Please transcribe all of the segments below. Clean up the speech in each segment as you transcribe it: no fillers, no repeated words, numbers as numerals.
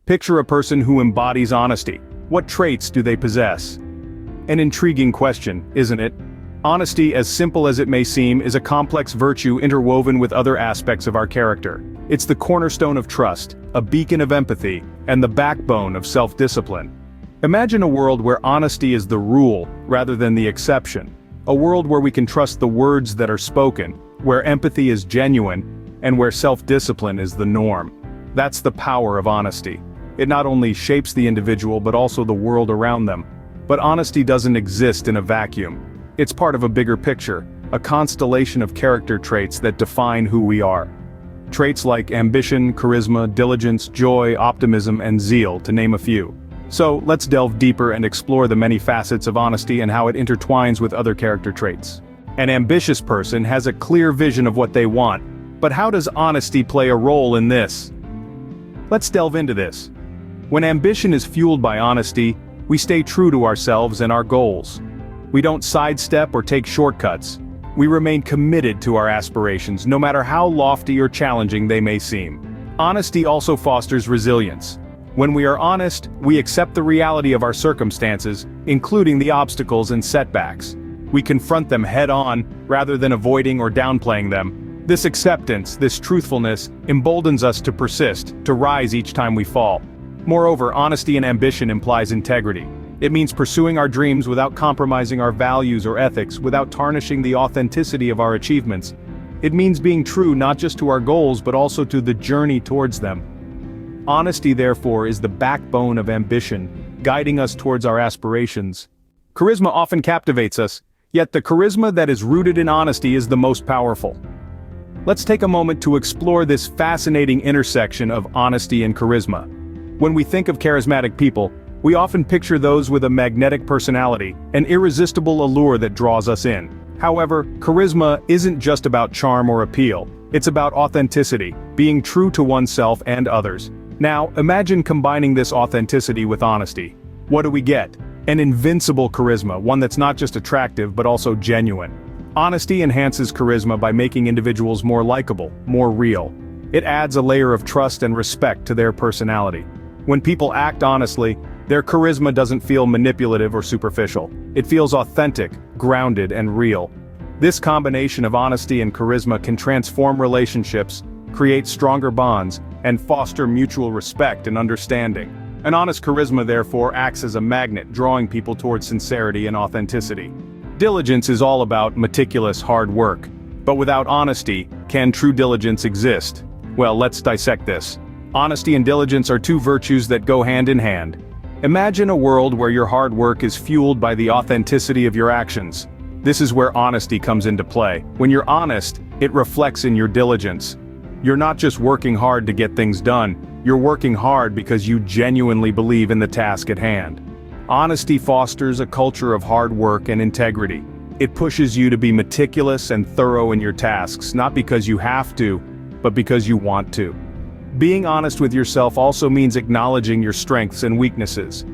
Picture a person who embodies honesty. What traits do they possess? An intriguing question, isn't it? Honesty, as simple as it may seem, is a complex virtue interwoven with other aspects of our character. It's the cornerstone of trust, a beacon of empathy, and the backbone of self-discipline. Imagine a world where honesty is the rule, rather than the exception. A world where we can trust the words that are spoken, where empathy is genuine, and where self-discipline is the norm. That's the power of honesty. It not only shapes the individual but also the world around them. But honesty doesn't exist in a vacuum. It's part of a bigger picture, a constellation of character traits that define who we are. Traits like ambition, charisma, diligence, joy, optimism, and zeal, to name a few. So, let's delve deeper and explore the many facets of honesty and how it intertwines with other character traits. An ambitious person has a clear vision of what they want, but how does honesty play a role in this? Let's delve into this. When ambition is fueled by honesty, we stay true to ourselves and our goals. We don't sidestep or take shortcuts. We remain committed to our aspirations, no matter how lofty or challenging they may seem. Honesty also fosters resilience. When we are honest, we accept the reality of our circumstances, including the obstacles and setbacks. We confront them head-on, rather than avoiding or downplaying them. This acceptance, this truthfulness, emboldens us to persist, to rise each time we fall. Moreover, honesty and ambition implies integrity. It means pursuing our dreams without compromising our values or ethics, without tarnishing the authenticity of our achievements. It means being true not just to our goals but also to the journey towards them. Honesty, therefore, is the backbone of ambition, guiding us towards our aspirations. Charisma often captivates us, yet the charisma that is rooted in honesty is the most powerful. Let's take a moment to explore this fascinating intersection of honesty and charisma. When we think of charismatic people, we often picture those with a magnetic personality, an irresistible allure that draws us in. However, charisma isn't just about charm or appeal. It's about authenticity, being true to oneself and others. Now, imagine combining this authenticity with honesty. What do we get? An invincible charisma, one that's not just attractive but also genuine. Honesty enhances charisma by making individuals more likable, more real. It adds a layer of trust and respect to their personality. When people act honestly, their charisma doesn't feel manipulative or superficial. It feels authentic, grounded, and real. This combination of honesty and charisma can transform relationships, create stronger bonds, and foster mutual respect and understanding. An honest charisma, therefore, acts as a magnet, drawing people towards sincerity and authenticity. Diligence is all about meticulous hard work. But without honesty, can true diligence exist? Well, let's dissect this. Honesty and diligence are two virtues that go hand in hand. Imagine a world where your hard work is fueled by the authenticity of your actions. This is where honesty comes into play. When you're honest, it reflects in your diligence. You're not just working hard to get things done, you're working hard because you genuinely believe in the task at hand. Honesty fosters a culture of hard work and integrity. It pushes you to be meticulous and thorough in your tasks, not because you have to, but because you want to. Being honest with yourself also means acknowledging your strengths and weaknesses.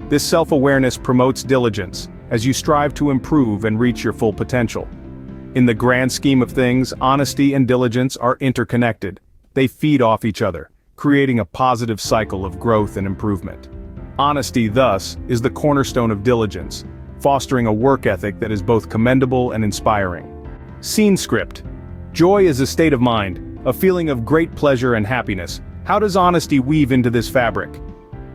This self-awareness promotes diligence, as you strive to improve and reach your full potential. In the grand scheme of things, honesty and diligence are interconnected. They feed off each other, creating a positive cycle of growth and improvement. Honesty, thus, is the cornerstone of diligence, fostering a work ethic that is both commendable and inspiring. Scene script. Joy is a state of mind, a feeling of great pleasure and happiness. How does honesty weave into this fabric?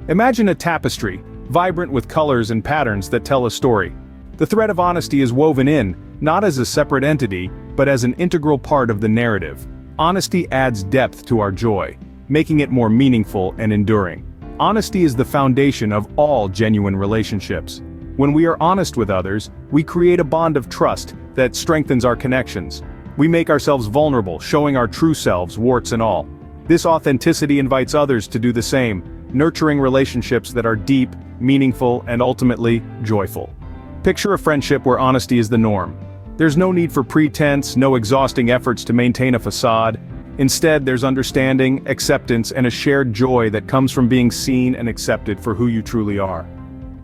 Imagine a tapestry, vibrant with colors and patterns that tell a story. The thread of honesty is woven in, not as a separate entity, but as an integral part of the narrative. Honesty adds depth to our joy, making it more meaningful and enduring. Honesty is the foundation of all genuine relationships. When we are honest with others, we create a bond of trust that strengthens our connections. We make ourselves vulnerable, showing our true selves, warts and all. This authenticity invites others to do the same, nurturing relationships that are deep, meaningful, and ultimately, joyful. Picture a friendship where honesty is the norm. There's no need for pretense, no exhausting efforts to maintain a facade. Instead, there's understanding, acceptance, and a shared joy that comes from being seen and accepted for who you truly are.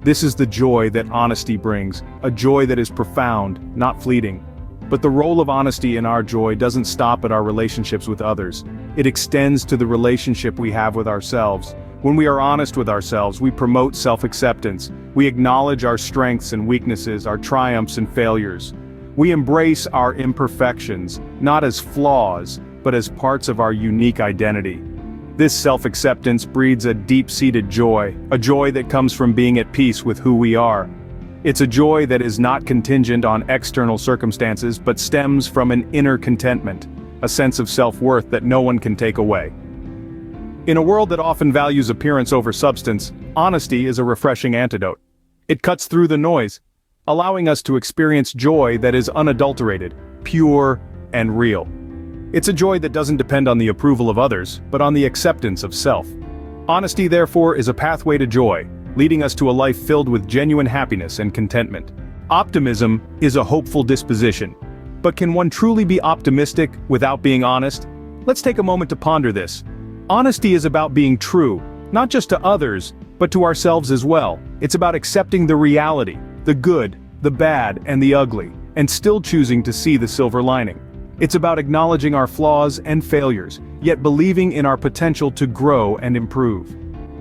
This is the joy that honesty brings, a joy that is profound, not fleeting. But the role of honesty in our joy doesn't stop at our relationships with others. It extends to the relationship we have with ourselves. When we are honest with ourselves, we promote self-acceptance. We acknowledge our strengths and weaknesses, our triumphs and failures. We embrace our imperfections, not as flaws, but as parts of our unique identity. This self-acceptance breeds a deep-seated joy, a joy that comes from being at peace with who we are. It's a joy that is not contingent on external circumstances but stems from an inner contentment, a sense of self-worth that no one can take away. In a world that often values appearance over substance, honesty is a refreshing antidote. It cuts through the noise, allowing us to experience joy that is unadulterated, pure, and real. It's a joy that doesn't depend on the approval of others, but on the acceptance of self. Honesty, therefore, is a pathway to joy, leading us to a life filled with genuine happiness and contentment. Optimism is a hopeful disposition. But can one truly be optimistic without being honest? Let's take a moment to ponder this. Honesty is about being true, not just to others, but to ourselves as well. It's about accepting the reality, the good, the bad, and the ugly, and still choosing to see the silver lining. It's about acknowledging our flaws and failures, yet believing in our potential to grow and improve.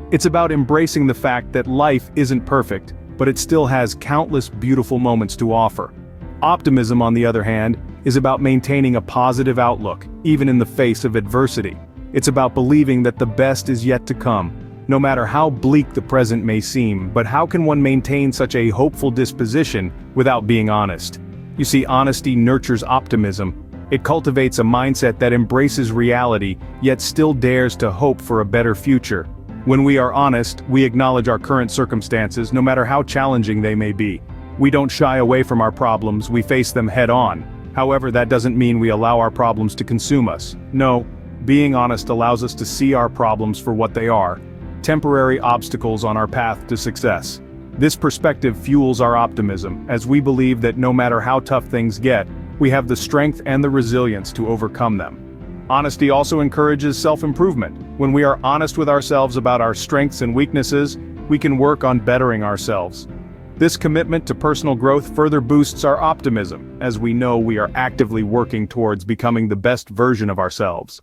It's about embracing the fact that life isn't perfect, but it still has countless beautiful moments to offer. Optimism, on the other hand, is about maintaining a positive outlook, even in the face of adversity. It's about believing that the best is yet to come, no matter how bleak the present may seem. But how can one maintain such a hopeful disposition without being honest? You see, honesty nurtures optimism. It cultivates a mindset that embraces reality, yet still dares to hope for a better future. When we are honest, we acknowledge our current circumstances, no matter how challenging they may be. We don't shy away from our problems, we face them head-on. However, that doesn't mean we allow our problems to consume us. No, being honest allows us to see our problems for what they are, temporary obstacles on our path to success. This perspective fuels our optimism, as we believe that no matter how tough things get, we have the strength and the resilience to overcome them. Honesty also encourages self-improvement. When we are honest with ourselves about our strengths and weaknesses, we can work on bettering ourselves. This commitment to personal growth further boosts our optimism, as we know we are actively working towards becoming the best version of ourselves.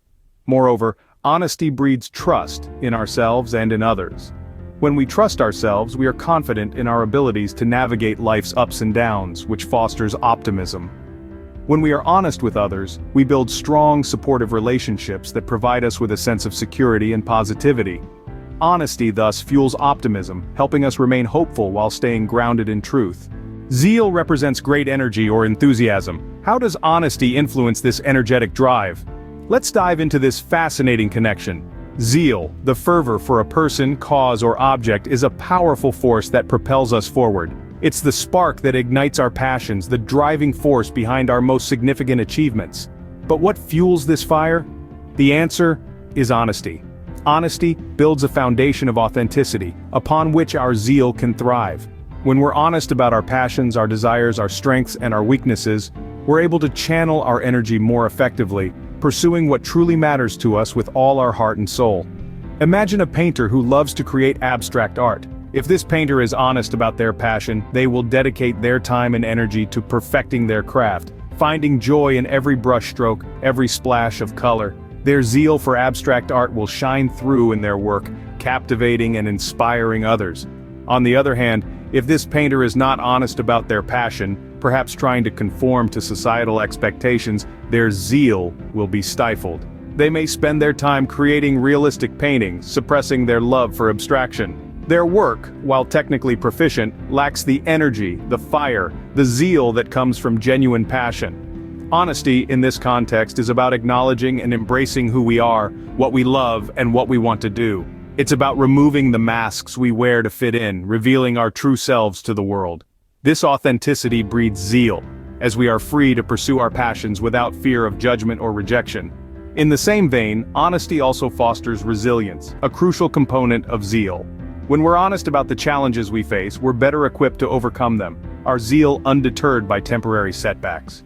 Moreover, honesty breeds trust in ourselves and in others. When we trust ourselves, we are confident in our abilities to navigate life's ups and downs, which fosters optimism. When we are honest with others, we build strong, supportive relationships that provide us with a sense of security and positivity. Honesty thus fuels optimism, helping us remain hopeful while staying grounded in truth. Zeal represents great energy or enthusiasm. How does honesty influence this energetic drive? Let's dive into this fascinating connection. Zeal, the fervor for a person, cause, or object, is a powerful force that propels us forward. It's the spark that ignites our passions, the driving force behind our most significant achievements. But what fuels this fire? The answer is honesty. Honesty builds a foundation of authenticity, upon which our zeal can thrive. When we're honest about our passions, our desires, our strengths, and our weaknesses, we're able to channel our energy more effectively, pursuing what truly matters to us with all our heart and soul. Imagine a painter who loves to create abstract art. If this painter is honest about their passion, they will dedicate their time and energy to perfecting their craft, finding joy in every brushstroke, every splash of color. Their zeal for abstract art will shine through in their work, captivating and inspiring others. On the other hand, if this painter is not honest about their passion, perhaps trying to conform to societal expectations, their zeal will be stifled. They may spend their time creating realistic paintings, suppressing their love for abstraction. Their work, while technically proficient, lacks the energy, the fire, the zeal that comes from genuine passion. Honesty, in this context, is about acknowledging and embracing who we are, what we love, and what we want to do. It's about removing the masks we wear to fit in, revealing our true selves to the world. This authenticity breeds zeal, as we are free to pursue our passions without fear of judgment or rejection. In the same vein, honesty also fosters resilience, a crucial component of zeal. When we're honest about the challenges we face, we're better equipped to overcome them, our zeal undeterred by temporary setbacks.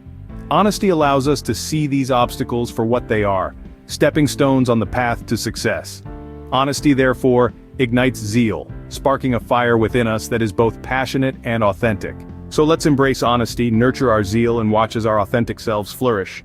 Honesty allows us to see these obstacles for what they are, stepping stones on the path to success. Honesty, therefore, ignites zeal, sparking a fire within us that is both passionate and authentic. So let's embrace honesty, nurture our zeal, and watch as our authentic selves flourish.